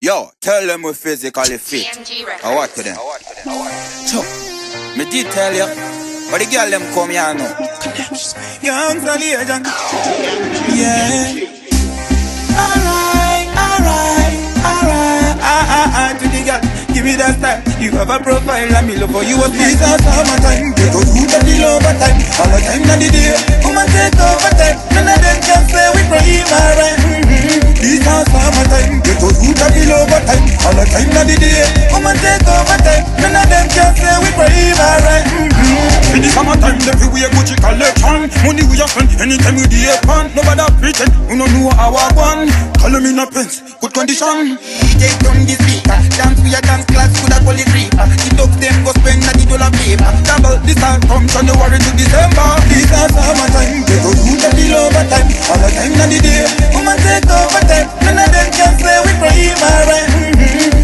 Yo, tell them we physically fit. I what to them? So, me did tell you, but the girl them come here now. Young Saliajan. Yeah. Alright, to the girl, give me that time. You have a profile and me love for you. This is summertime, get to you the deal overtime. All the time of the day, woman take overtime. None of them can say we pray alright. This is summertime, get to you the deal overtime. All the time of the day, woman take overtime. None of them can say we pray alright. In the summertime, the we wear Gucci collection. Money we have spend anytime we the fun. Nobody pretend, we don't know our one. Call me in a pants, good condition. DJ turn the speaker, dance we a dance class, could a call it reaper. The dogs them go spend $90 paper. Double this time from January to December. This is summertime, get to you the deal overtime. All the time of the day, woman take overtime. None of them can say we pray alright.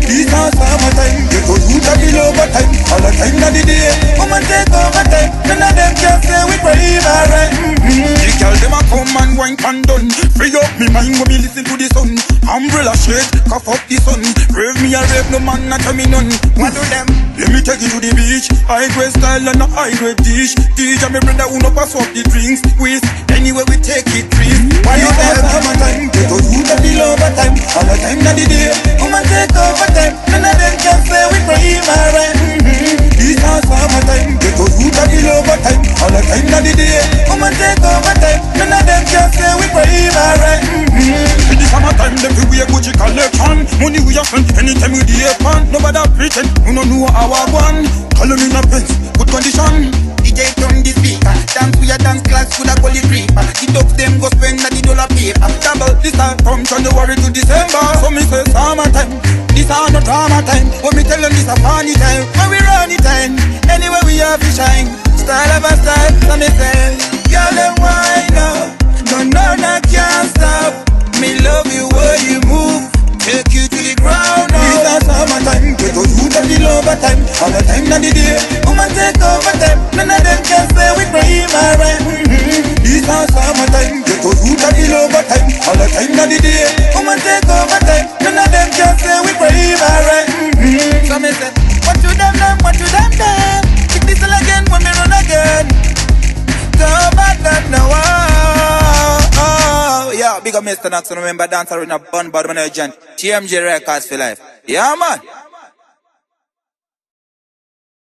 This is summertime, get to you the deal overtime. All the time of the day, woman take overtime. None of them can say we pray alright. The girl them a come and wine and done. Free up me mind when me listen to the sun. Umbrella shade, cough up the sun. Rave me a rave, no man not tell me none. What do them? Let me take you to the beach. High grade style and a high grade dish. DJ me brother who no pass up the drinks. With anyway we take it trees. Why you have summertime? Get to you the deal overtime. All the time of the day, woman take overtime. None of them can say we pray alright. This is summertime. Get to you the deal overtime. All the time of the day, woman take overtime. None of them can say we pray alright. In the summertime, them we wear Gucci collection. Money we have spend anytime we the fun. Nobody pretend, we don't know our one. Call me in a pants, good condition. DJ turn the speaker, dance we a dance class, could a call it reaper. The dogs them go spend $90 paper. Double this time from January to December. So me say summertime, this are no drama time. When me tell them this a funny time, when we run it time. Anyway we have to shine, style of a style. So me say, girl them wine up, no can't stop. Me love you when you move, take you to the ground now. This is summertime, get to you the deal overtime. All the time of the day, woman take overtime. None of them can say we pray alright. This is summertime, get to you the deal overtime. All the time of the day, woman take overtime. None of them can say we pray alright. So me say, what to them, what to them. Pick this all again when me run again. Go back that now. Yeah, big up Mr. Knox, remember dancer in a bun, but when I TMJ Records for life. Yeah, man.